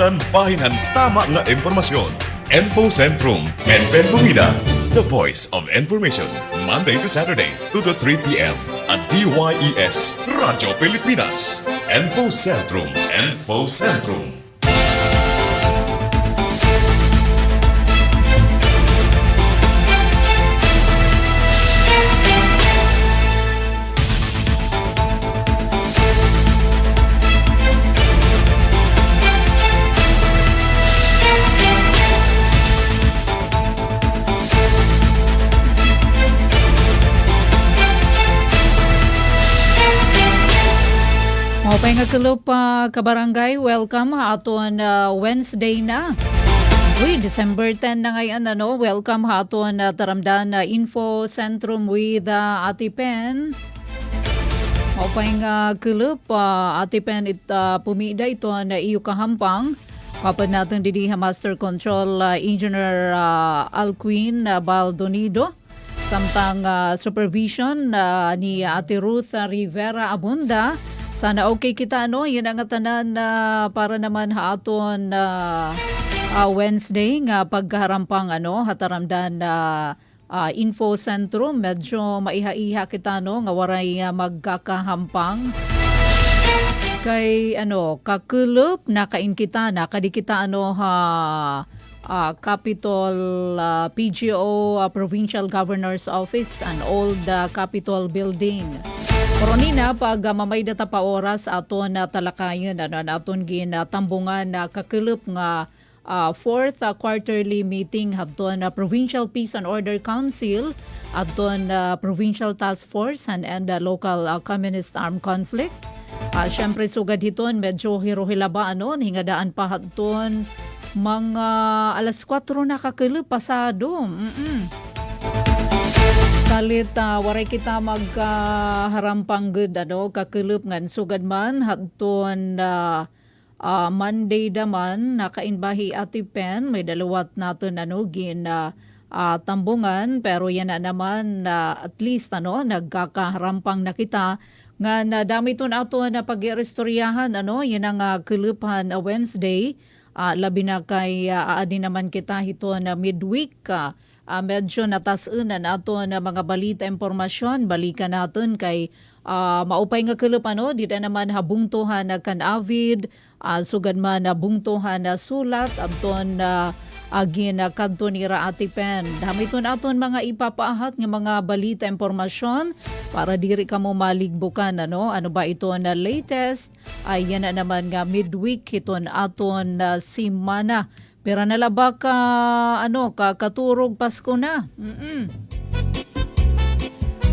Tanpahin tama nga impormasyon. Info Centrum, Benben Bumida, the voice of information. Monday to Saturday, 2 to 3 p.m. at DYES, Radyo Pilipinas. Info Centrum, Info Centrum. Mopay nga kalup kabarangay, welcome aton Wednesday na. Uy, December 10 na ngayon, welcome aton taramdan Info Centrum with Ate Pen. Mopay nga kalup Ate Pen pumida ito na iyo kahampang. Kapag natin didiha Master Control Engineer Alquin Baldonido. Samtang supervision ni Ate Ruth Rivera Abunda. Sana okay kita yan ang tanan para naman haaton Wednesday nga pagkaharampang hataramdan Info Centrum. Medyo maiha-iha kita nga waray magkakahampang. Kay kakulup nakain kita kadi kita Capitol PGO Provincial Governor's Office and Old Capitol Building. Koronina pag mamay data pa oras aton talakayan aton tambungan kakulup nga fourth quarterly meeting hadton Provincial Peace and Order Council adton Provincial Task Force and Local Communist Armed Conflict. Syempre sugad hiton medyo hirohilaba hingadaan pa hadton mga alas 4 na kakulup pasado. Salit waray kita magharampang good kakulup ngan sugad man hadton Monday daman nakainbahi Ate Pen may dalawat naton tambungan pero yan na naman at least nagkakaharampang na kita nga dami ton ato na pag-irestoryahan yan ang kulupan Wednesday labi na kay adi naman kita hito na midweek medyo natasan ato na mga balita impormasyon balikan natin kay maupay nga kulup di na naman habungtuhan na kan-avid sugad man na bungtuhan na sulat aton agin kadto ni Ate Pen. Damiton aton mga ipapaahat nga mga balita impormasyon para diri ka mo maligbukan ano ba ito na latest ay yan na naman nga midweek hiton aton simana. Pero nalaba ka katurog Pasko na.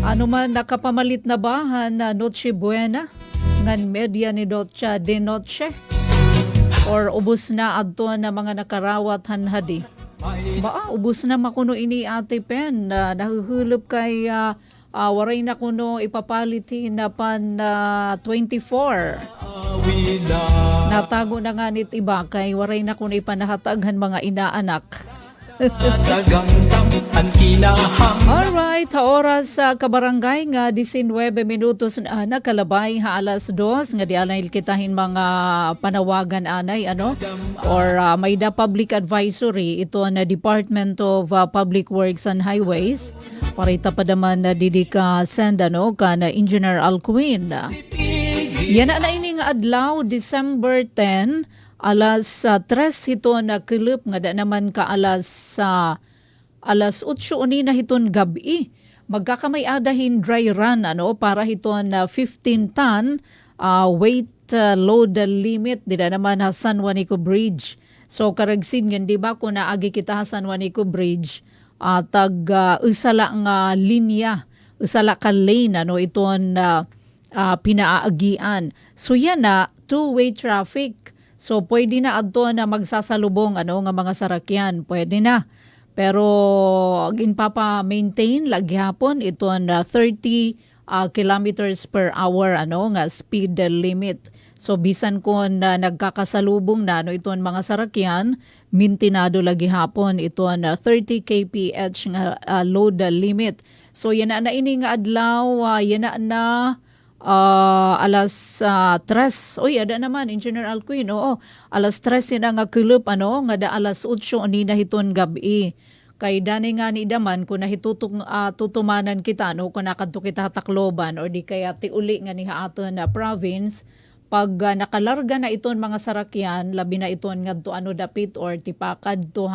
Ano man nakapamalit na bahan na Noche Buena ngan media ni Docha de Noche or ubos na adto na mga nakarawat hanhadi. Ubos na makuno ini Ate Pen nahuhulop kay waray na kuno ipapalitin na pan 24. Natago na nga nit iba kay waray na kuno ipanahataghan mga inaanak. Alright, oras sa kabarangay nga 19 minutos na nakalabay alas 2 nga dialay kitahin mga panawagan anay or may da public advisory ito na Department of Public Works and Highways parita pa naman na didika send ka na Engineer Alcuin. Yan na ini nga adlaw December 10 alas 3 hito na kulup nga da naman ka alas 8 uni na hiton gabi. Magkakamay adahin dry run para hiton 15 ton weight load limit dida naman San Juanico Bridge. So karagsin yun di ba kung naagi kita San Juanico Bridge usala nga linya usala ka lane iton pinaagian. So yan na two-way traffic. So pwede na adto na magsasalubong nga mga sarakyan, pwede na. Pero ginpapa-maintain lagi hapon iton 30 kilometers per hour nga speed limit. So bisan kon nagkakasalubong na iton mga sarakyan, mintinado lagi hapon iton 30 kph nga load limit. So yan na ini nga adlaw, yan na alas 3. Uy, ada naman Engineer Alcuin. Oo, alas 3 sina nga kulop nga da alas 8 ani na hiton gabi. Kay dani nga ni daman kung nahitutong tutumanan kita kung nakadto kita Tacloban or di kaya ti uli nga ni haaton na province pag nakalarga na iton mga sarakyan labi na iton ngadto dapit or tipakad to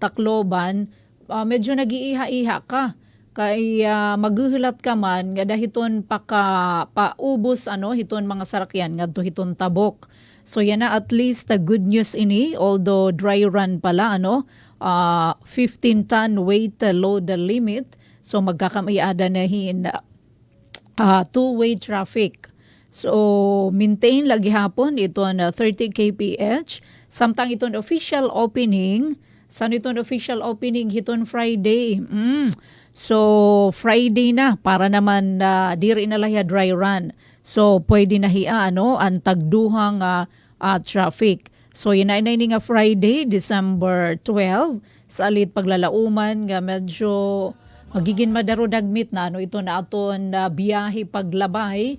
Tacloban, medyo nagiiha-iha ka kay maghuhulat ka man nga dahiton paubos hiton mga sarakyan ngadto hiton Tabok. So yan na at least a good news ini, although dry run pala 15 ton weight load limit. So magkakamayada na two-way traffic. So maintain lagi hapon ito 30 kph. Samtang iton official opening, san iton official opening hiton Friday. So Friday na para naman diri na lahi dry run. So pwede na ang tagduhang traffic. So yinainay ni nga Friday, December 12, sa alit paglalauman nga medyo magiging madaro dagmit na ito na aton biyahe paglabay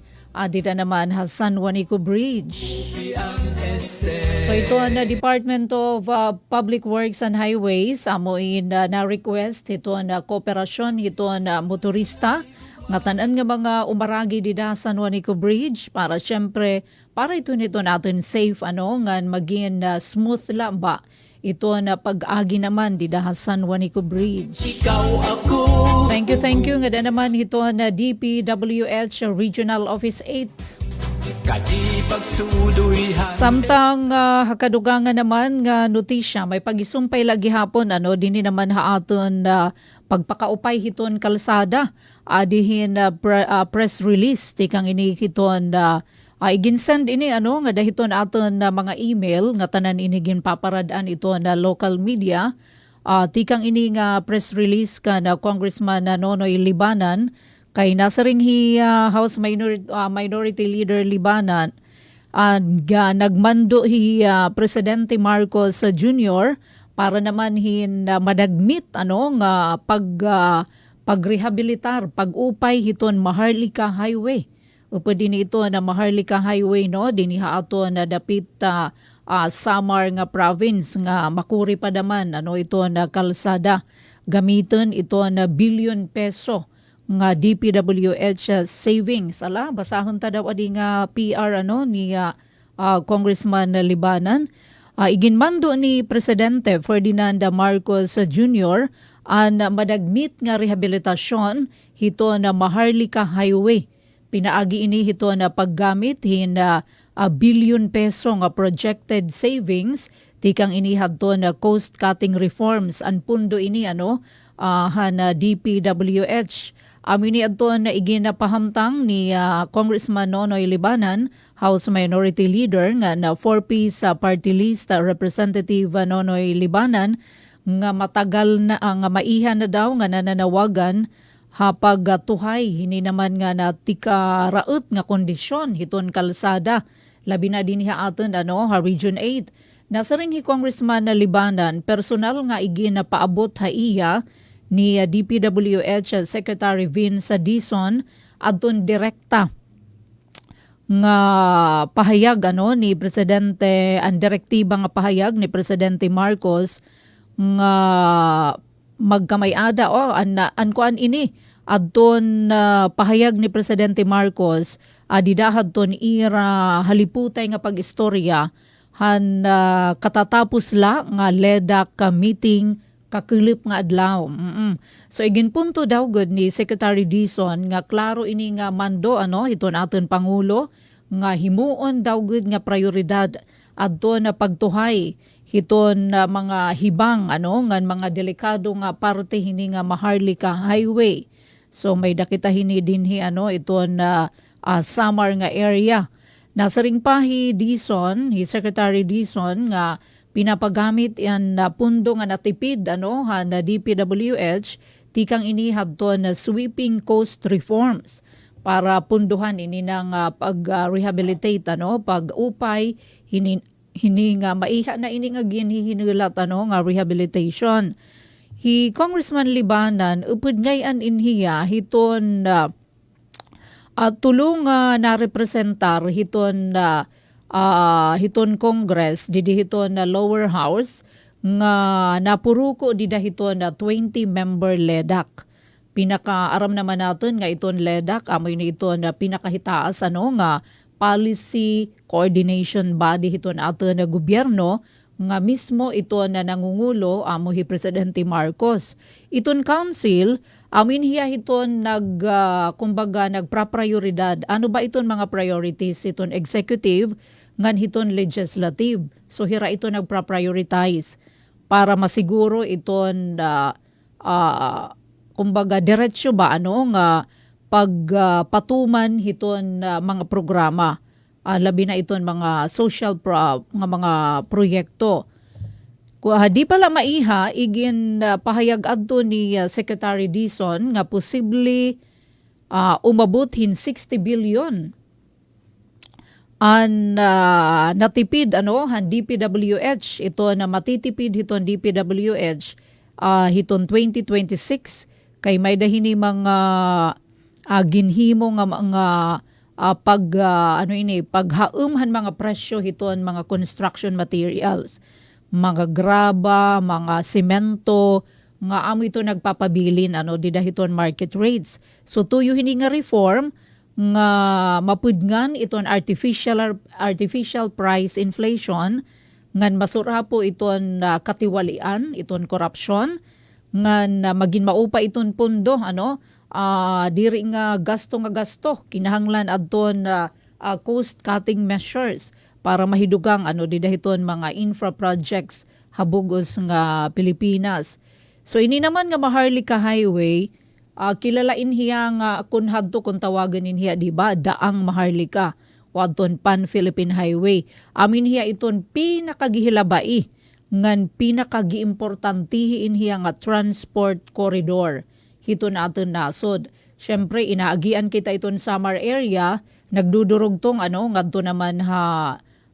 dito naman San Juanico Bridge. So ito na Department of Public Works and Highways amoin na request ito na kooperasyon ito na motorista nga tanan nga mga umaragi di San Juanico Bridge para syempre para ito nito natin safe nga maging smooth lang ba ito na pag-agi naman di San Juanico Bridge. Thank you nga da naman ito na DPWH Regional Office 8. Samtang hakadugangan naman nga notisya may pagisumpay lagi hapon dinhi naman haaton pagpakaupay hiton kalsada adihin press release tikang ini hiton iginsend ini nga dahiton aton mga email nga tanan ini ginpaparadaan ito na local media tikang ini nga press release kan Congressman Nonoy Libanan kay nasa ring House Minority Leader Libanan nagmando Presidente Marcos Jr. para naman madagmit nga pagrehabilitar pag-upay hiton Maharlika Highway. Upo din ito na Maharlika Highway dinhi aton na dapit Samar nga province nga makuri pa daman ito na kalsada gamiton ito na billion peso nga DPWH savings. Basahon ta daw adi nga PR ni Congressman Libanan. Iginmando ni Presidente Ferdinand Marcos Jr. ang madagmit nga rehabilitasyon hito na Maharlika Highway. Pinaagi ini hito na paggamit billion peso nga projected savings tikang inihadto na coast cutting reforms ang pundo ini DPWH. Amini adto na iginapahamtang ni Congressman Nonoy Libanan, House Minority Leader nga na 4-piece party list Representative Nonoy Libanan nga matagal na nga maihan na daw nga nananawagan hapag tuhay hini naman nga na tikaraot nga kondisyon hiton kalsada labi na din aton Region 8. Nasa ring Congressman Libanan personal nga iginapaabot iya ni DPWH Secretary Vince Dizon adton direkta nga pahayag ni Presidente ang direktiba nga pahayag ni Presidente Marcos nga magkamayada kuan ini adton pahayag ni Presidente Marcos didahad ton ira haliputay nga pag-istorya katatapos la nga LEDAC meeting kakulip nga adlaw. So iginpunto daw gud ni Secretary Dizon nga klaro ini nga mando hiton aton pangulo nga himuon daw gud nga prioridad adto na pagtuhay hiton mga hibang nga mga delikado nga parte hini nga Maharlika Highway. So may dakita hini dinhi iton Samar nga area. Nasa ring pa Secretary Dizon nga pinapagamit yan na pundo nga natipid na DPWH tikang ini hadto na sweeping coast reforms para punduhan ini nang pag-rehabilitate pag-upay hini nga maiha na ini nga ginhihinulat nga rehabilitation. Congressman Libanan upod ngayon inhiya hiton tulong na representar hiton na hiton Congress didi hiton na lower house nga napuruko dida hiton na 20 member ledak. Pinakaaram naman natin nga iton ledak amoy ni iton na pinakahitaas nga policy coordination body hiton aton na gobyerno nga mismo ito na nangungulo amo hi Presidente Marcos. Iton council, amin hiya iton kumbaga nagpraprioridad. Ano ba iton mga priorities iton executive ngan hiton legislative. So hira ito nagpraprioritize para masiguro iton kumbaga diretsyo ba nga pagpatuman hiton mga programa. Labi na iton mga social mga proyekto. Di pala maiha, igin pahayag adto ni Secretary Dizon nga posible umabot hin 60 billion an natipid han DPWH ito na matitipid hiton DPWH hiton 2026 kay may dahini mga ginhimo nga mga paghaumhan mga presyo hiton mga construction materials, mga graba, mga semento, nga amo ito nagpapabilin dida hiton market rates. So tuyo hini nga reform nga mapudngan iton artificial price inflation ngan masura po iton katiwalian, iton corruption ngan magin maupa iton pundo diri nga gasto kinahanglan adton cost cutting measures para mahidugang dida hiton mga infra projects habugos nga Pilipinas. So ini naman nga Maharlika Highway kilalain hiya nga kun hadto kung tawagan hiya di ba daang Maharlika wadton Pan-Philippine Highway. Amin hiya iton pinakagihilabai ngan pinakagiimportantihin hiya nga transport corridor hiton aton nasod. Syempre inaagian kita iton summer area nagdudurog tong ngadto naman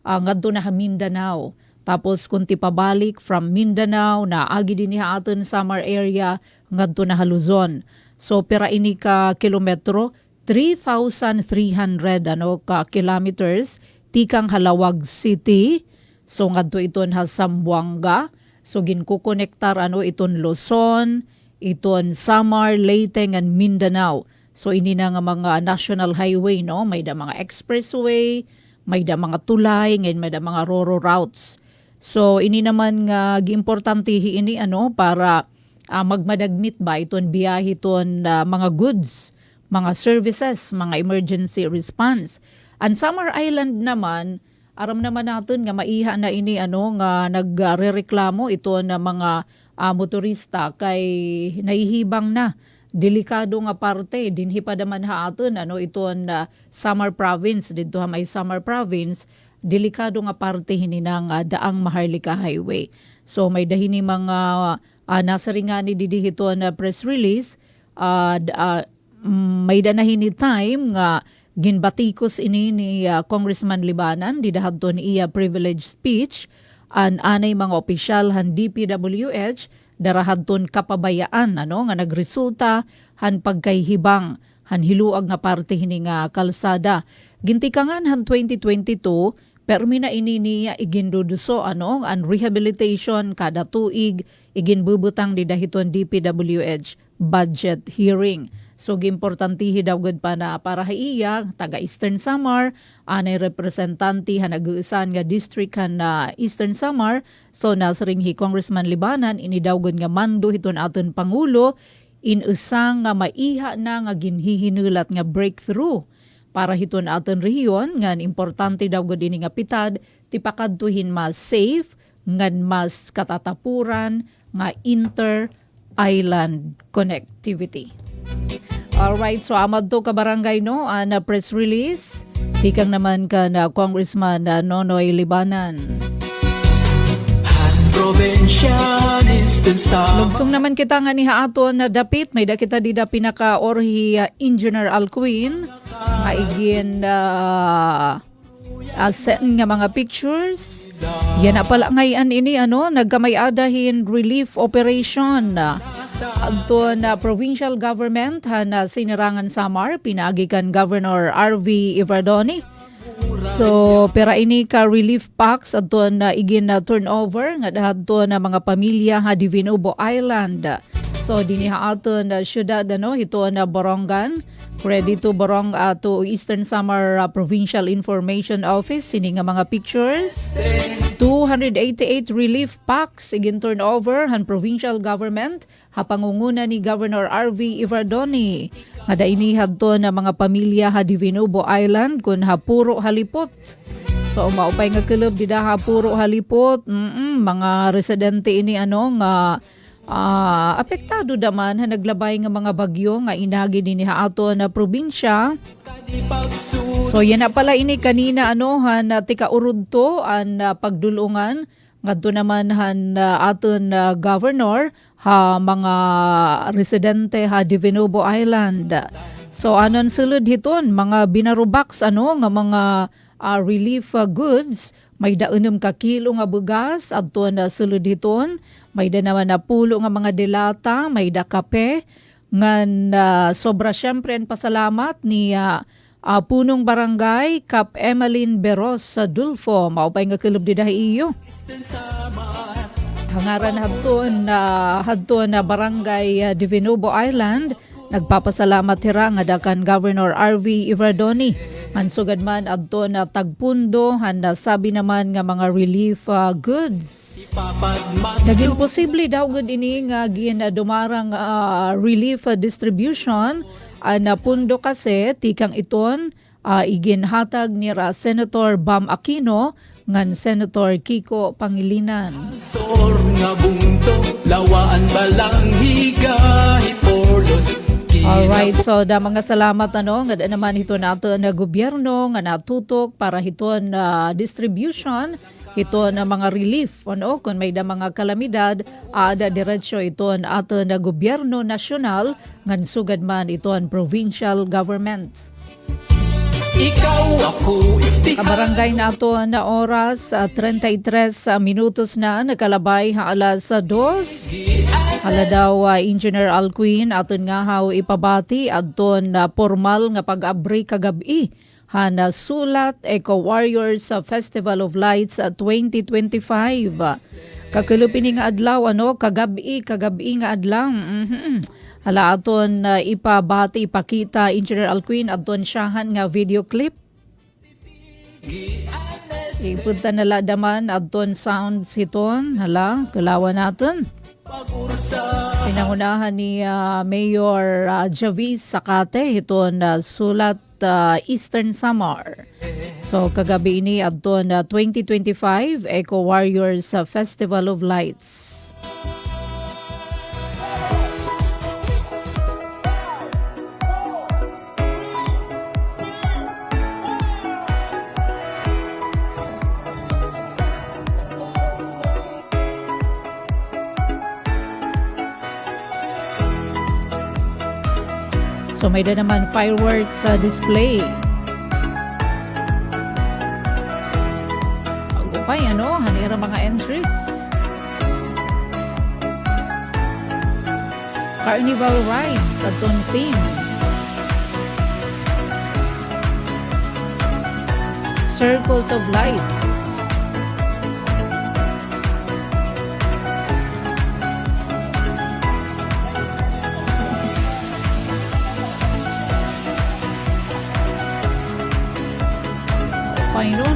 ngadto na Mindanao. Tapos kung pabalik from Mindanao na agi din aton summer area ngadto na Luzon. So pera ini ka kilometro 3,300 ka kilometers tikang Halawag City. So ngadto iton Zamboanga. So ginkukonektar iton Luzon, iton Samar, Leyte, and Mindanao. So ini na nga mga national highway, may da mga expressway, may da mga tulay, ngayon may da mga roro routes. So ini naman nga giimportantihi ini para magmadagmit ba iton biyahe iton mga goods, mga services, mga emergency response. Ang Samar Island naman, aram naman natin nga maiha na ini nga nagrereklamo ito na mga motorista kay nahihibang na delikado nga parte dinhi pa daman haaton iton Samar Province didto may Samar Province delikado nga parte hininang daang Maharlika Highway. So may dahini mga nasaringani didi hiton press release may danahini time nga ginbatikos ini ni Congressman Libanan didahadto ni iya privilege speech an anay mga opisyal han DPWH darahadton kapabayaan nga nagresulta han pagkayhibang han hiluag nga parte hini nga kalsada. Gintikangan han 2022 permina ini niya iginduduso an rehabilitation kada tuig iginbubutang didahiton DPWH budget hearing. So gimportantihi daw gud pa na para haiya taga Eastern Samar anay representante han nag-uusan nga district han Eastern Samar. So nasring hi Congressman Libanan ini daw gud nga mando hiton aton pangulo inusang nga maiha na nga ginhihinulat nga breakthrough para hiton aton rehiyon ngan importante daw gud ini nga pitad tipakadtuhin mas safe ngan mas katatapuran nga inter-island connectivity. Alright, so amad to ka barangay na press release. Tikang naman ka na Congressman Nonoy Libanan. Lugsong naman kita nga ni haaton na dapit. May da kita dida pinaka orhi Engineer Alcuin. Maigin nga mga pictures. Yan na pala ngayon ini nagkamay-adahin relief operation Adto na provincial government na sinirangan Samar pinaagi kan Governor RV Ivardoni. So pera ini ka relief packs adto na igin na turnover nga adto na mga pamilya ha Divinobo Island. So dinhi ato na syudad ito na Borongan. Credito Borong to Eastern Samar Provincial Information Office sini nga mga pictures. 288 relief packs igin turnover han provincial government ha pangunguna ni Governor RV Ivardoni. Ada ini hadto na mga pamilya ha Divinobo Island kun ha puro halipot. So maupay nga kelab dida ha puro halipot. Mga residente ini nga apektado daman ha naglabay nga mga bagyo nga inagi dinhi ato na probinsya. So yan na pala ini kanina han tika urudto an pagdulungan ngadto naman han aton governor ha mga residente ha Divinobo Island. So anon sulod hiton mga binarubaks nga mga relief goods. May daunom ka kilo nga bugas adto na sulod hiton. May da naman na pulo nga mga delata, may da kape. Ngan sobra syempre ang pasalamat ni punong barangay Kap Emeline Beros sa Dulfo. Maupay nga kilub di dahi iyo. Hangaran hadto na barangay Divinobo Island. Nagpapasalamat hira nga dakan Governor RV Ivardoni. Mansugad man adto na tagpundo handa sabi naman nga mga relief goods. Naging posible daw gud ini nga dumarang relief distribution na pundo kasi tikang iton iginhatag ni Senator Bam Aquino ngan Senator Kiko Pangilinan. Sor nga bungto lawaan balang higa hiporlos. Alright, so da mga salamat nga naman ito nato na gobyerno nga natutok para hiton distribution ito na mga relief kung may da mga kalamidad ada diretso ito ato na gobyerno nasyonal ngan sugad man ito provincial government. Ikaw ako Kabarangay nato na oras 33 minutos na nakalabay ha alas 2. Hala daw Engineer Alcuin aton nga haw ipabati adton formal nga pag-abri kagabi hana sulat Eco Warriors Festival of Lights 2025. Kakulupin nga adlaw kagabi nga adlaw. Hala aton ipabati ipakita Engineer Alcuin adton siyahan nga video clip. Ipunta nala daman adton sounds hiton hala kulawan naton. Pinangunahan ni Mayor Javis Sakate hiton sulat Eastern Samar. So kagabi ini adton 2025 Eco Warriors Festival of Lights. So may da naman fireworks display. Pag-upay hanira mga entries. Carnival rides at theme. Circles of lights.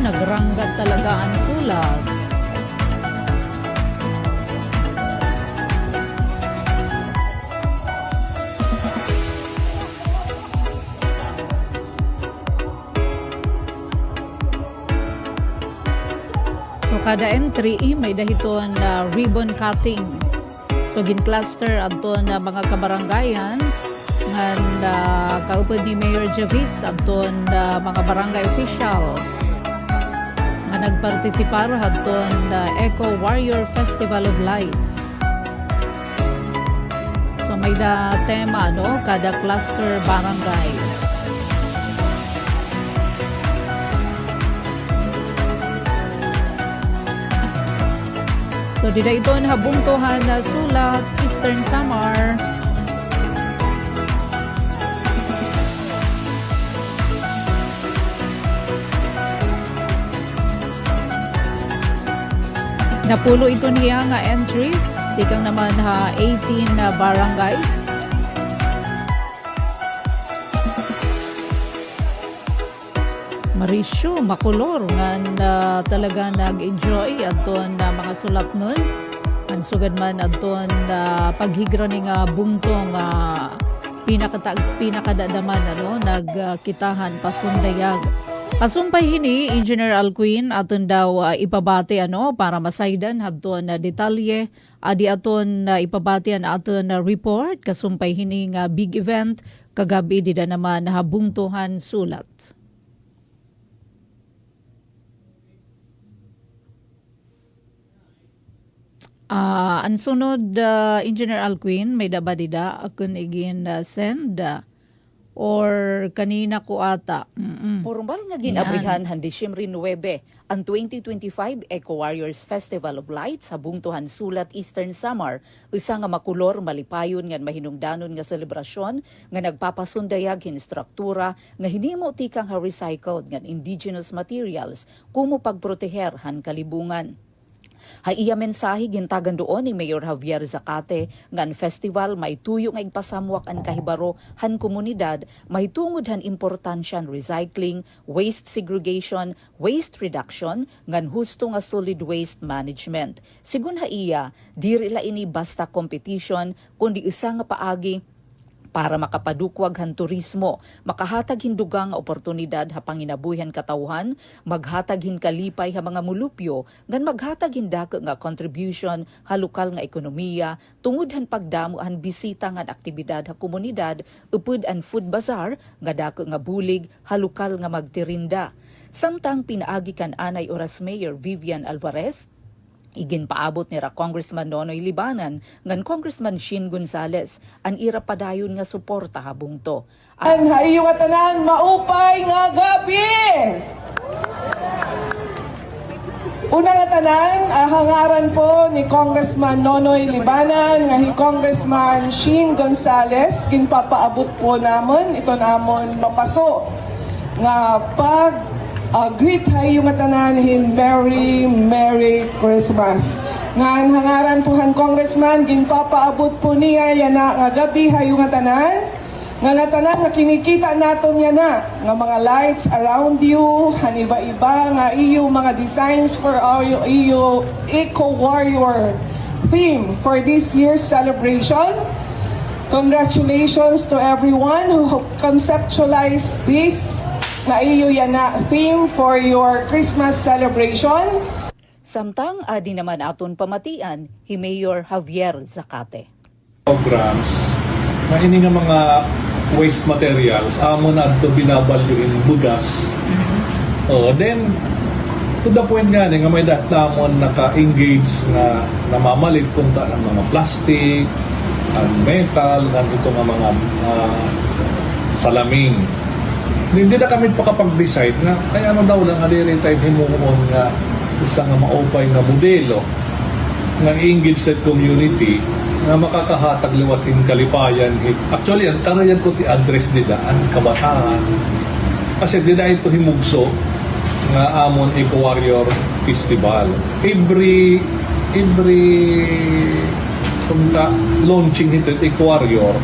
Nagranggat talaga ang sulat. So kada entry may dahiton na ribbon cutting. So gin-cluster adton na mga kabarangayan ngan kaupod ni Mayor Javis adton mga barangay officials. Nagpartisipar hadton Eco Warrior Festival of Lights. So may da tema kada cluster barangay. So dida ito ang habungtuhan na sulat Eastern Samar. Napulo ito niya nga entries. Tikang naman ha 18 na barangay. Marisyo, makulor nga talaga nag-enjoy aton mga sulat nun. Ansugad man aton paghigra ni nga bungtong pinakadadaman nagkitahan pasundayag. Kasumpay hini Engineer Alcuin aton daw ipabati para masaydan aton detalye adi aton ipabati aton report kasumpay hini nga big event kagabi dida naman habungtuhan sulat. Ang sunod, Engineer Alcuin, may dabadida akong igin send or kanina ko ata. Formal nga ginabrihan han Disyembre 9 ang 2025 Eco Warriors Festival of Lights sa bungtuhan sulat Eastern Samar, usa nga makulor malipayon nga mahinungdanon nga selebrasyon nga nagpapasundayag hin struktura nga hinimo tikang recycled nga indigenous materials kumo pagproteher han kalibungan. Haiya mensahe gintagan doon ni Mayor Javier Zacate ngan festival may tuyo nga igpasamwak ang kahibaro han komunidad may tungod han importansyan recycling, waste segregation, waste reduction ngan husto nga solid waste management. Sigun haiya, diri la ini basta competition kundi isa nga paagi para makapadukwag han turismo, makahatag hindugang oportunidad ha panginabuhian katawhan, maghatag hin kalipay ha mga mulupyo, ngan maghatag hindako nga contribution ha lokal nga ekonomiya, tungod han pagdamo han bisita ngan aktibidad ha komunidad, upod an food bazaar, nga dako nga bulig ha lokal nga magtirinda. Samtang pinaagi kan anay oras Mayor Vivian Alvarez, igin paabot ni Congressman Nonoy Libanan ngan Congressman Shin Gonzales ang ira padayon nga suporta habung to. Ang haiyong atanan maupay nga gabi. Unang atanan, hangaran po ni Congressman Nonoy Libanan nga hi Congressman Shin Gonzales ginpapaabot po namon ito namon mapaso nga greet hayong atanan hin Merry Christmas. Nga hangaran po han Congressman ginpapaabot po niya yana nga gabi hayong atanan. Nga tanan nga kinikita naton yan nga mga lights around you, haniba-iba nga iyo mga designs for our iyo Eco Warrior theme for this year's celebration. Congratulations to everyone who conceptualized this nga iyo yan theme for your Christmas celebration. Samtang adi naman aton pamatian, hi Mayor Javier Zacate. Programs na ini nga mga waste materials amo na adto binabalyuin bugas. Then to the point nga may datamon naka-engage na namamalit punta ng mga plastic, ang metal, ng ito nga mga salamin. Hindi na kami pakapag-decide na kaya ano daw lang aliritayin himuon nga isa nga maupay nga modelo nga engage sa community na makakahatag liwatin kalipayan. Actually, ang tarayan ko ti address nila ang kabataan. Kasi dina ito himugso nga amon Eco Warrior Festival. Every punta launching ito Eco Warrior,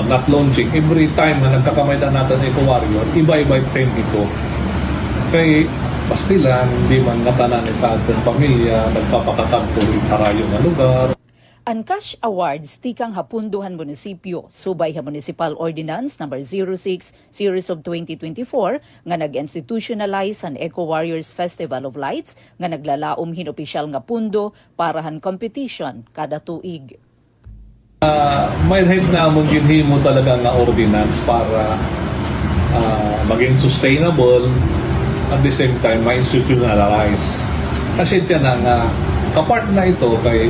not launching, every time na nagkakamay na natin Eco Warrior, iba-iba time ito. Kay pastilan, hindi man natanan ito ating pamilya, nagpapakakagto itarayo na lugar. Ang Cash Awards tikang Hapunduhan Munisipyo, subay ha Municipal Ordinance No. 06 Series of 2024 nga nag-institutionalize ang Eco Warriors Festival of Lights nga naglalaom hin opisyal nga pundo para han competition kada tuig. May head na among ginhimo talaga nga ordinance para maging sustainable at the same time ma-institutionalize. Kasi tiyan na nga kapart na ito kay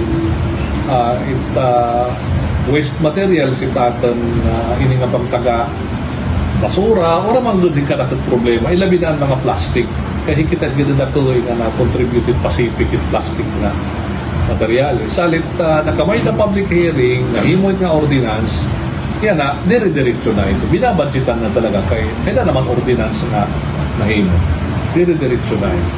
waste materials itaton ini nga pagtaga basura o naman doon ka natin problema ilabi na ang mga plastic kaya kita ganda na tuloy nga na contributed Pacific plastic na materyales. Salit nakamay na public hearing, nahimod nga ordinance, yan na, dire-diretso na ito. Binabadgetan na talaga kaya naman ordinance nga nahimo. Dire-diretso na ito.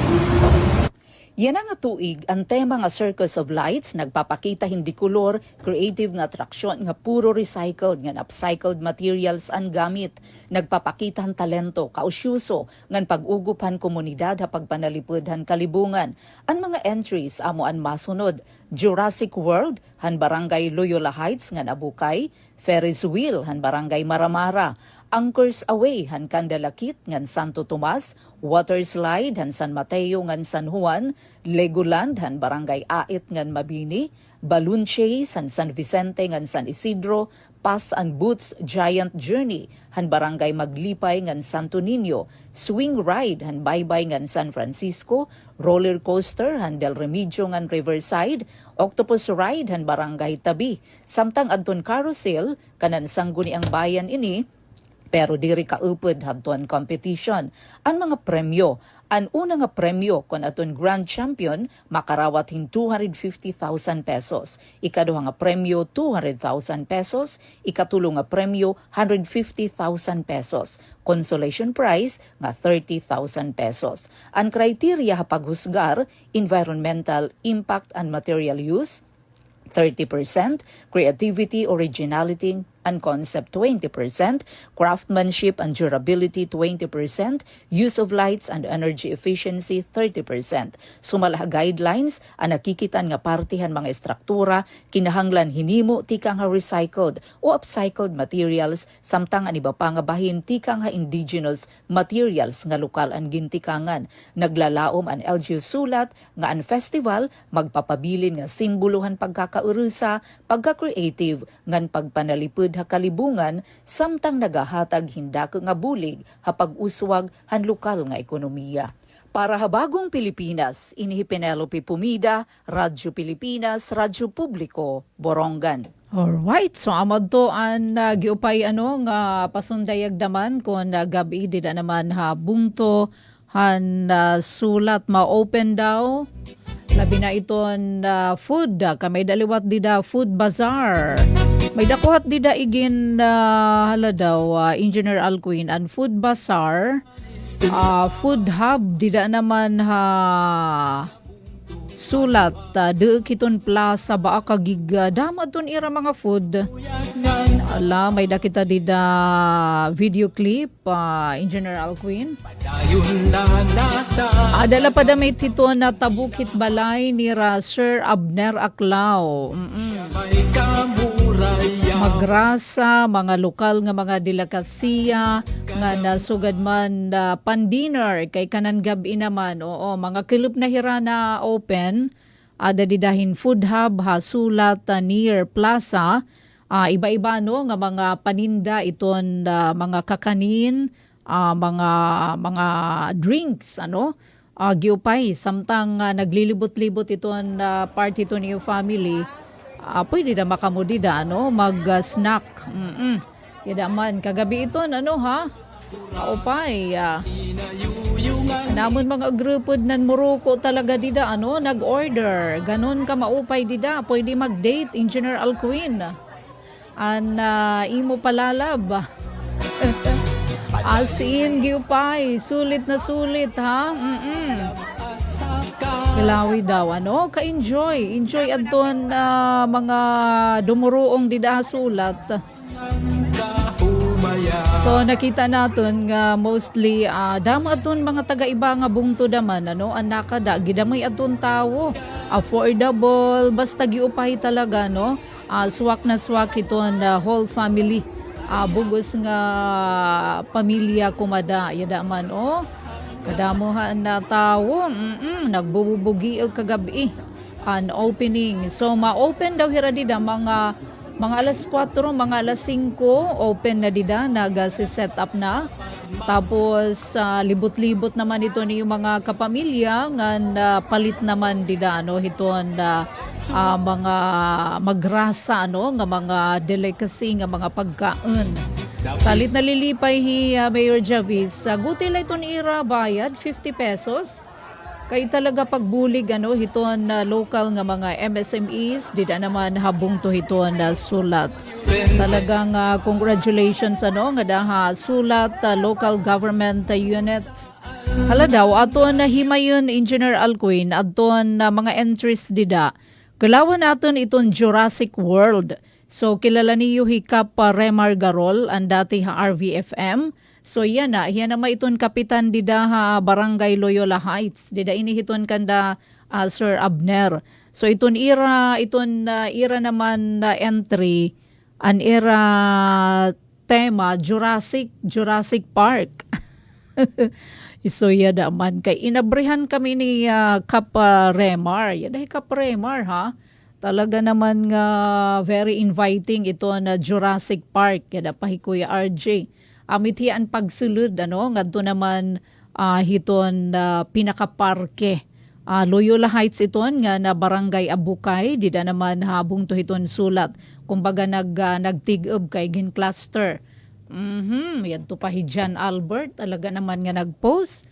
Yan nga tuig, ang tema nga Circus of Lights, nagpapakita hindi kulor, creative nga atraksyon nga puro recycled, nga upcycled materials ang gamit. Nagpapakita ang talento, kausyuso, ngan pag-ugupan komunidad ha pagpanalipudhan kalibungan. Ang mga entries amo an masunod, Jurassic World, han Barangay Loyola Heights, ngan Abukay, Ferris Wheel, han Barangay Maramara, Anchors Away, han Candalakit, ngan Santo Tomas, Water Slide, han San Mateo, ngan San Juan, Legoland, han Barangay Ait, ngan Mabini, Balloon Chase, han San Vicente, ngan San Isidro, Pass and Boots Giant Journey, han Barangay Maglipay, ngan Santo Niño, Swing Ride, han Baybay, ngan San Francisco, Roller Coaster, han Del Remigio, ngan Riverside, Octopus Ride, han Barangay Tabi, samtang adton carousel, kanan sangguni ang bayan ini, pero diri kaupod hadton competition. Ang mga premyo, ang una nga premyo kon aton grand champion makarawat hin 250,000 pesos. Ikaduha nga premyo 200,000 pesos, ikatulo nga premyo 150,000 pesos. Consolation prize nga 30,000 pesos. Ang kriteria ha paghusgar, environmental impact and material use 30%, creativity, originality, and concept 20%, craftsmanship and durability 20%, use of lights and energy efficiency 30%. Sumala guidelines ang nakikitan nga partihan mga estruktura kinahanglan hinimo tikang nga recycled o upcycled materials samtang ang iba pa nga bahin tikang nga indigenous materials nga lokal ang gintikangan. Naglalaom ang LGU sulat nga ang festival magpapabilin nga simbolohan pagkakaurusa, pagka-creative ngan pagpanalipud ha kalibungan samtang nagahatag hindak nga bulig ha pag-uswag han lokal nga ekonomiya. Para habagong Pilipinas, inihi Penelope Pumida, Radyo Pilipinas, Radyo Publiko, Borongan. Alright, so amad to ang giupay nga pasundayag daman kung gabi dida naman ha bungto han sulat ma-open daw. Labi na iton food, kamay daliwat dida food bazaar. May dakuhat dida igin hala daw Engineer Alcuin and food bazaar, food hub dida naman ha sulat de kiton plaza baa kagig damad ton ira mga food. Ala may dakita dida video clip Engineer Alcuin. Adala pa damit ito na tabukit balay ni Sir Abner Aclao. Magrasa, mga lokal nga mga delekasiya nga nasugad man pan-dinner kay kanan gabi naman. Oo, mga kilop na hirana open. Ada didahin food hub hasulat near plaza. Iba-iba nga mga paninda iton mga kakanin, mga drinks giupay samtang naglilibot-libot iton party to niyo family. Pwede na makamudida mag-snack. Yada man kagabi ito upay namon mga grupod nan Morocco talaga dida nag-order ganon ka maupay dida pwede mag-date Engineer Alcuin imo palalab as in giupay sulit na sulit ha. Kilawi daw ka-enjoy adton mga dumuruong dida sulat. So nakita naton nga mostly dama adton mga taga-iba nga bungto daman anakada gidamay adton tawo affordable basta giupay talaga swak na swak iton whole family bugos nga pamilya kumada yada man kadamuhan na tawo nagbububugi og kagabi an opening. So ma-open daw hira dida mga alas 4, mga alas 5 open na dida nag-set up na. Tapos libot-libot naman ito ni mga kapamilya ngan palit naman dida hiton mga magrasa nga mga delicacy nga mga pagkaon. Salit na lilipay Mayor Javis. Guti lang iton ira bayad 50 pesos. Kay talaga pagbulig hiton na local nga mga MSMEs, di na naman habong to hiton na sulat. Talagang congratulations nga daha sulat local government unit. Hala daw aton na himayon Engineer Alcuin aton mga entries dida. Kalawan naton iton Jurassic World. So kilala niyo hikap Remar Garol ang dati RVFM. So yan na maiton kapitan dida Barangay Loyola Heights. Dida inihiton kanda Sir Abner. So iton ira naman entry an era tema Jurassic Park. So yan naman kay inabrihan kami ni Kap Remar. Yan ay Kap Remar ha. Talaga naman nga very inviting ito na Jurassic Park. Yan pa Kuya RJ. Amit hiyan pagsulod ngadto naman hiton pinakaparke. Loyola Heights iton nga na Barangay Abukay dida naman habong to hiton sulat. Kumbaga nagtig-ob kay gin cluster. Yan to pa Jan Albert talaga naman nga nagpost.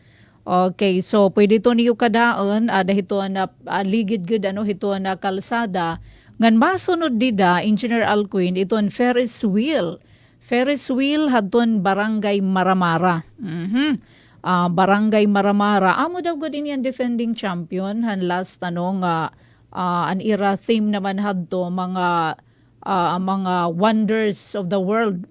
Okay, so pwede to niyo kadaon dahito na ligid gud hito na kalsada ngan masunod dida Engineer Alcuin iton Ferris wheel hadton Barangay Maramara. Barangay Maramara amo daw gud ini ang defending champion han last an era theme naman hadto mga wonders of the world.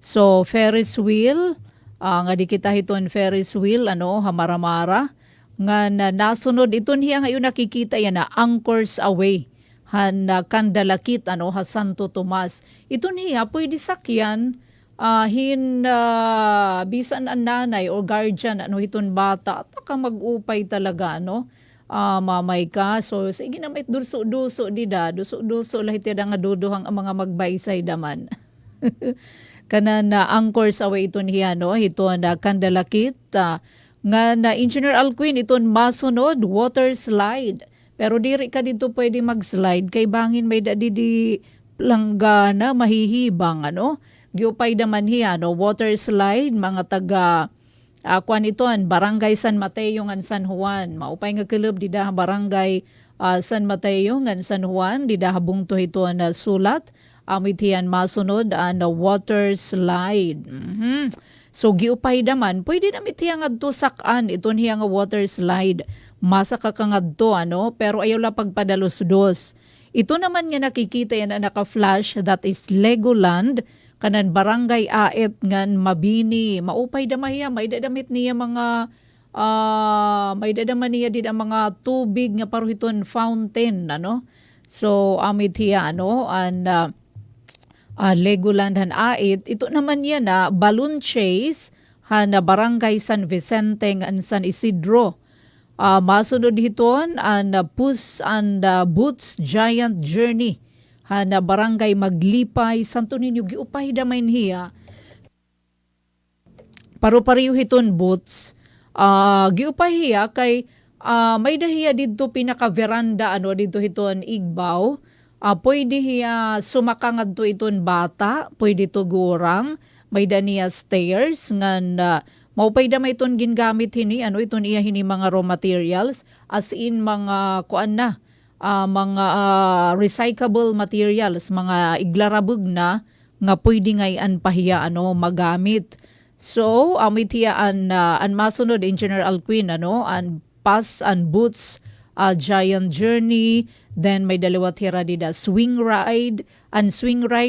So Ferris wheel nga di kita hiton Ferris wheel Maramara nga nasunod iton hiya ngayon nakikita yan na Anchors Away Kandalakit Santo Tomas. Iton hiya pwede sakyan bisan ang nanay or guardian hiton bata taka mag-upay talaga mamay ka. So sige na may duso-duso lahit nga duduhang ang mga magbaysay daman. Kanan na Anchors Away iton hiya ito na Kandalakit nga na Engineer Alcuin iton masunod water slide. Pero diri ka dito pwede mag-slide kay bangin may di langgana mahihibang giupay daman hiya water slide mga taga kuan iton Barangay San Mateo ngan San Juan. Maupay nga kelub dida Barangay San Mateo ngan San Juan dida habong to ito na sulat. Amit hiyan masunod na water slide. So giupay daman pwede na mitiyang adto sakan iton hiya nga water slide. Masa kakangadto pero ayaw la pagpadalos-dos. Ito naman nga nakikita yan na naka-flash that is Legoland kanan Barangay Aet ngan Mabini. Maupay damahiya may dadamit niya mga may dadaman niya din ang mga tubig nga paruhiton fountain So amit hiya Legoland han Aet. Ito naman yan na balloon chase na Barangay San Vicente ngan San Isidro. Masunod hiton ang Puss and Boots Giant Journey na Barangay Maglipay Santo Niño giupay damay hiya paru-pariyo hiton Boots giupay hiya kay may dahiya didto pinaka veranda didto hiton Igbaw. Pwede hiya sumakangad to iton bata pwede to gurang may daniya stairs ngan maupay da may iton gingamit hini iton iya hini mga raw materials as in mga mga recyclable materials mga iglarabog na nga pwede ngayon pahiya magamit. So amit hiya an masunod Engineer Alcuin an Puss and Boots Giant Journey. Then may daliwat hira dida swing ride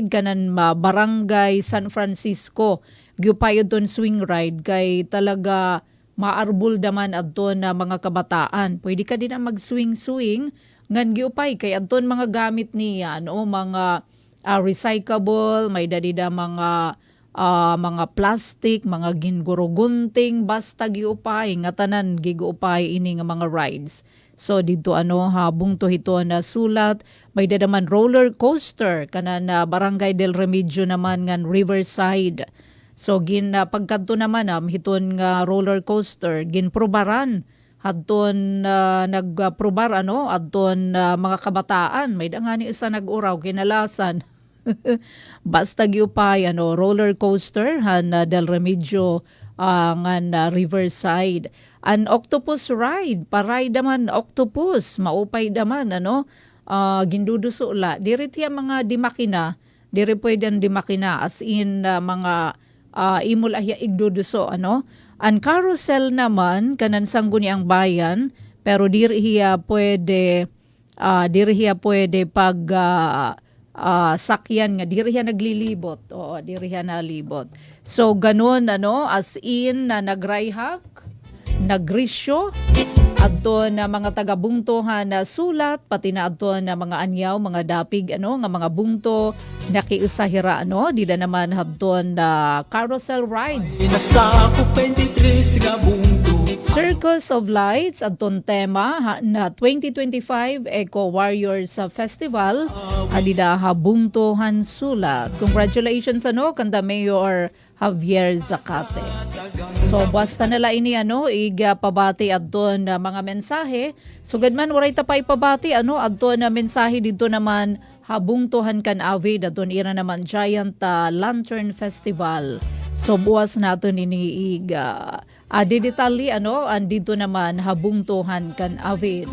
kanan Barangay San Francisco. Giupayod ton swing ride kay talaga maarbol daman adton na mga kabataan. Pwede ka din na mag-swing ngan giupay kay adton mga gamit niya mga recyclable, may dadida mga plastic, mga gingurugunting basta giupay nga tanan giguupay ini nga mga rides. So dito habong to hito na sulat may dadaman roller coaster kanan Barangay del Remedyo naman ngan Riverside. So pagkadto naman hiton nga roller coaster ginprobaran hadton nagprobar adton mga kabataan may dangani isa nag-uraw kinalasan. Basta giupay roller coaster han Del Remedyo ngan Riverside. an octopus ride, paray daman octopus, maupay daman, ginduduso la. Diri tiya mga dimakina, diri pweden dimakina, as in mga imol ahya igduduso, An carousel naman, kanan sangguni ang bayan, pero diri hiya pwede pag sakyan nga, diri hiya naglilibot. Oo, diri hiya nalibot. So, ganun, as in, nagrayhak, nagrisyo, adto na mga taga-bungtohan na sulat, pati na adto na mga anyaw, mga dapig, nga mga bungto, nakiusahira, dida naman hadton na carousel ride. Nasa ako 23 nga bungto. Circles of Lights, adton tema na 2025 Eco Warriors Festival, adida habungtohan sulat. Congratulations, kanda Mayor Javier Zacate. So basta nala ini pabati adton na mga mensahe. Sugad man waray tapay pabati adton na mensahe dito naman habungtohan kan avid adton ira naman Giant Lantern Festival. So buwas naton ini digitally andito naman habungtohan kan avid.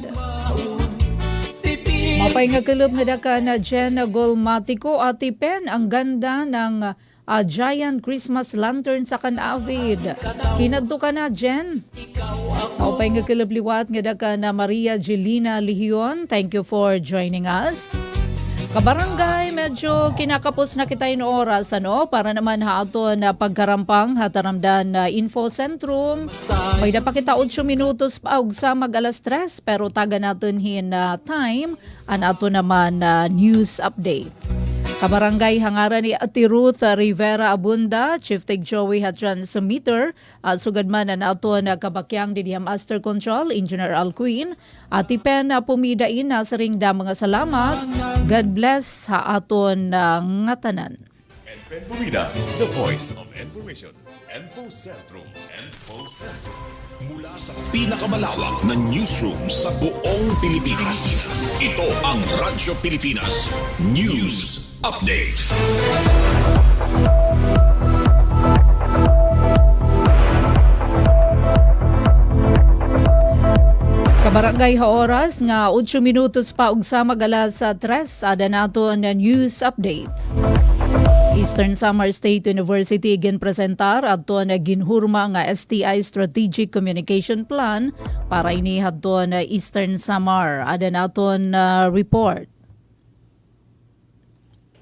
Mapay nga kulub nga daka na Jen Golmatico Ati Pen, ang ganda ng giant Christmas lantern sa kan-avid. Kinadto ka na, Jen. Mapay nga kulub liwat nga daka na Maria Jelina Lihion. Thank you for joining us. Kabarangay, medyo kinakapos na kita yung oras, para naman haato na pagkarampang hataramdan na Info Centrum. May pa kita 8 minutos pa sa mag-alas 3, pero taga natin hin time, ato naman news update. Kabarangay hangaran ni Ati Ruth Rivera Abunda, Chief Tig Joey Transmitter, at sugad man na ato na kabakyang di Master Control, Engineer Alcuin, Ati Pen na pumidain na sa ringda mga salamat. God bless ha aton nga tanan. Pen Bumida, the voice of information. Info Centrum. Info Centrum. Mula sa pinakamalawak na newsroom sa buong Pilipinas. Ito ang Radyo Pilipinas News Update. Kabarangay ha oras nga 8 minutos pa ug sa mag-alas 3 ada nato na news update. Eastern Samar State University ginpresentar adto na ginhurma nga STI Strategic Communication Plan para ini hadto na Eastern Samar. Ada naton report.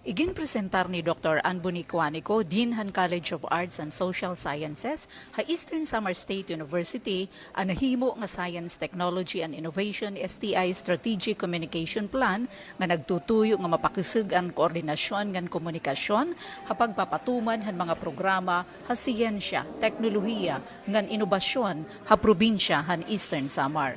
Iginpresentar ni Dr. Anbuni Cuanico, Dean han College of Arts and Social Sciences, ha Eastern Samar State University, ang nahimo nga Science, Technology and Innovation STI Strategic Communication Plan nga nagtutuyo nga mapakisig ang koordinasyon ng komunikasyon, hapagpapatuman han mga programa ha siyensya, teknolohiya, ngan inobasyon ha probinsya han Eastern Samar.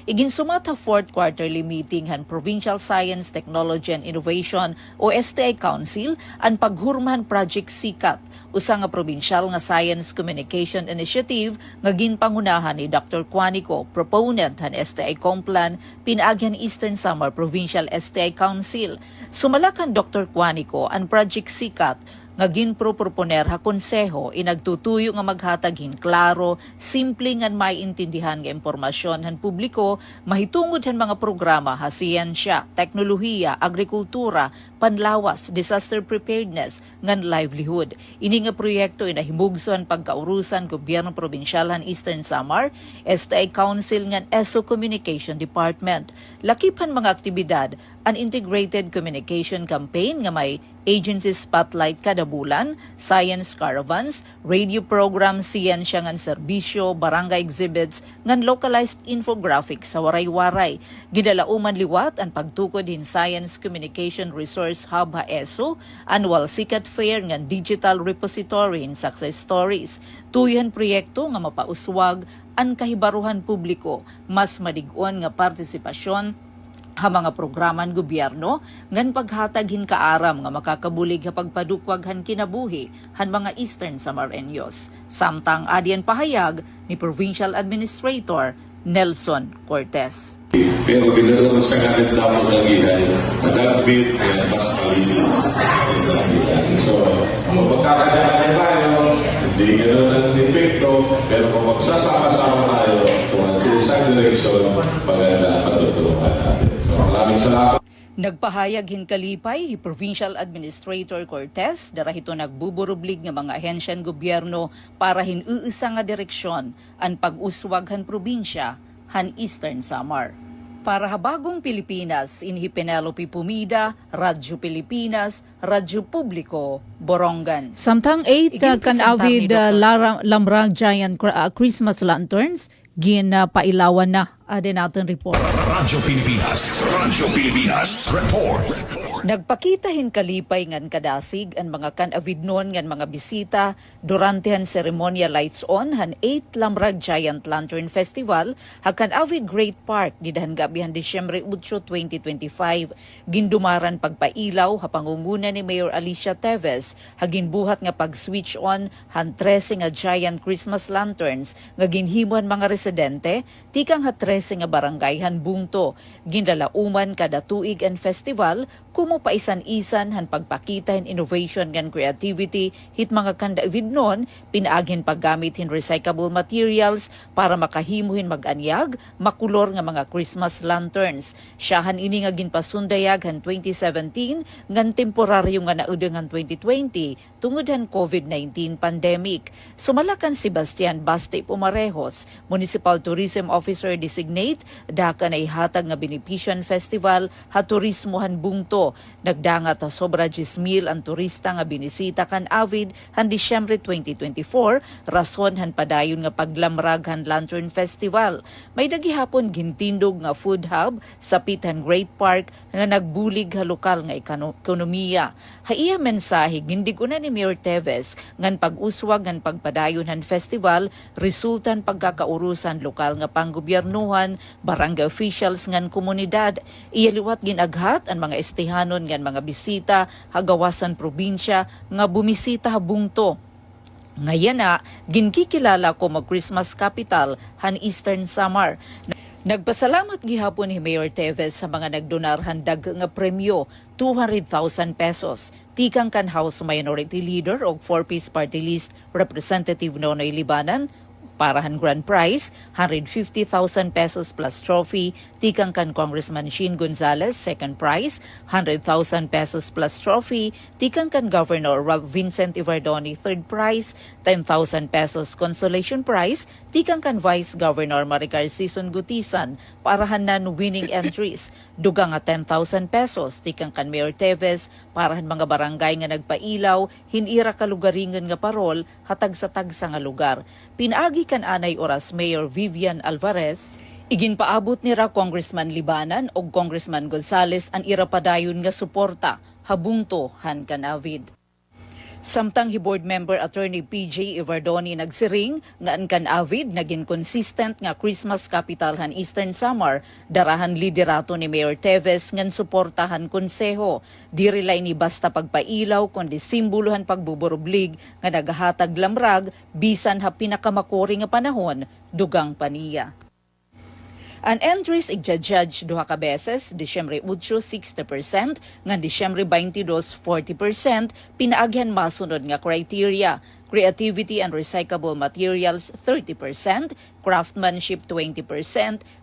Iginsumat ha 4th quarterly meeting han Provincial Science, Technology and Innovation o STI Council ang paghurmahan Project SICAT, usa nga provincial nga Science Communication Initiative nga ginpangunahan ni Dr. Cuanico, proponent han STI Complan, pinaagyan Eastern Samar Provincial STI Council. Sumalakan Dr. Cuanico ang Project SICAT nga ginproponer ha konseho inagtutuyo nga maghatag hin klaro, simple ngan maiintindihan nga impormasyon han publiko, mahitungod han mga programa ha siyensya, teknolohiya, agrikultura, panlawas, disaster preparedness, ngan livelihood. Ini nga proyekto inahimugson pagkaurusan gobyerno probinsyal han Eastern Samar, STI Council ngan ESO Communication Department. Lakipan mga aktibidad, an integrated communication campaign nga may agency spotlight kada bulan, science caravans, radio program, siyensya ngan serbisyo, barangay exhibits, ngan localized infographics sa waray-waray. Gidalauman liwat ang pagtukod in Science Communication Resource Hub ha ESO, annual SICAT Fair ngan digital repository in success stories. Tuyan proyekto nga mapauswag ang kahibaruhan publiko, mas madig-on nga partisipasyon ha mga programan gobyerno ngan paghatag hin kaaram nga makakabulig ha pagpadukwag han kinabuhi han mga Eastern Samareños. Samtang adian pahayag ni Provincial Administrator Nelson Cortez. Pero binalaman sa kanin dapat ng ilay, nag-admit na mas malinis. So, magkakadaan tayo, hindi gano'n ang epekto, pero kung magsasama-sama tayo, kung sa isang direksyon, maganda patutulungan natin. So, maraming salamat. Nagpahayag hinkalipay, Provincial Administrator Cortez, darahito nagbuburublig ng mga ahensyan gobyerno para hinuisa nga direksyon ang pag-uswag han probinsya han Eastern Samar. Para habagong Pilipinas, inhi Penelope Pumida, Radyo Pilipinas, Radyo Publiko, Borongan. Samtang 8 kan avid lamrag giant Christmas lanterns ginapailawan na adin natin report. Radyo Pilipinas Report. Nagpakita hinkalipay ngan kadasig ang mga kan-avidnon ngan mga bisita durante han seremonya lights on han 8 Lamrag Giant Lantern Festival hakan avid Great Park didahan gabi han Disyembre 8, 2025. Gindumaran pagpailaw ha pangunguna ni Mayor Alicia Teves hagin buhat nga pag-switch on han 13 nga giant Christmas lanterns nga ginhimuan mga residente tikang ha 13 nga barangay han Bungto. Ginlalauman kada tuig ang festival kumo paisan-isan han pagpakita hin innovation ngan creativity hit mga kanda-avidnon pinaaghin paggamit hin recyclable materials para makahimuhin mag-anyag makulor nga mga Christmas lanterns. Siyahan ini nga ginpasundayag han 2017 ngan temporaryo nga naudeng han 2020 tungod han COVID-19 pandemic. Sumalakan si Bastian Baste Pumarejos, Municipal Tourism Officer Designate, daka na ihatag nga benepisyon festival ha turismo han Bungto. Nagdangat sa sobra 10,000 ang turista nga binisita kan avid han Disyembre 2024 rason han padayon nga paglamrag han Lantern Festival. May dagihapon gintindog nga food hub sa Pithan Great Park nga nagbulig ha lokal nga ekonomiya. Haiya mensahe gindiguna ni Mayor Teves ngan pag-uswag ngan pagpadayon han festival resultan pagkakaurusan lokal nga panggobyernuhan, barangay officials ngan komunidad. Iyaliwat ginaghat ang mga estihanon ngan mga bisita hagawasan probinsya nga bumisita ha Bungto. Ngayon na, ginkikilala ko mag Christmas capital han Eastern Samar. Nagpasalamat gihapon ni Mayor Teves sa mga nagdonar handag nga premyo 200,000 pesos. Tikang kan House Minority Leader o 4-piece party list Representative Nonoy Libanan, para han grand prize, 150,000 pesos plus trophy. Tikang kan Congressman Sheen Gonzales, second prize, 100,000 pesos plus trophy. Tikang kan Governor Ralph Vincent Ivardoni, third prize, 10,000 pesos consolation prize. Tikang kan Vice Governor Maricar Sison Gutisan, para han nan winning entries, dugang nga 10,000 pesos. Tikang kan Mayor Teves, para han mga barangay nga nagpailaw, hinira kalugaringan nga parol, hatag sa tagsa nga lugar. Pinaagi kan anay oras Mayor Vivian Alvarez, iginpaabot nira Congressman Libanan o Congressman Gonzales ang irapadayon nga suporta habungto han kanavid. Samtang hi-board member attorney PJ Ivardoni nagsiring nga ang kanavid naging consistent nga Christmas capital han Eastern Samar, darahan liderato ni Mayor Teves ngan suportahan konseho. Dirilay ni basta pagpailaw kundi simbolohan pagbuburublig nga nagahatag lamrag bisan ha pinakamakuri nga panahon dugang paniya. Ang entries igja-judge duha ka beses, Disyembre 8, 60%, ngan Disyembre 22, 40%, pinaagyan masunod nga criteria. Creativity and recyclable materials 30%, craftsmanship 20%,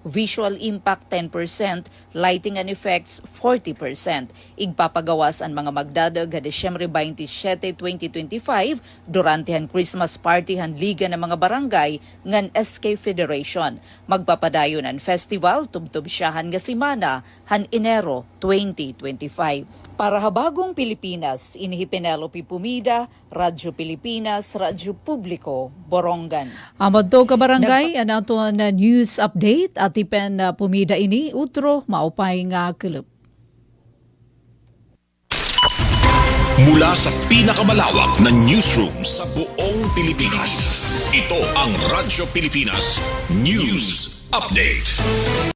visual impact 10%, lighting and effects 40%. Igpapagawas ang mga magdadag ha Disyembre 27, 2025 durante han Christmas party han Liga ng mga Barangay ngan SK Federation. Magpapadayon ang festival tubtub siyahan nga simana han Enero 2025. Para habagong Pilipinas, inhi Penelope Pumida, Radyo Pilipinas, Radyo Publiko, Borongan. Amad to ka barangay, anato na news update at ipen Pumida ini, utro, maupay nga kilip. Mula sa pinakamalawak na newsroom sa buong Pilipinas, ito ang Radyo Pilipinas News Update.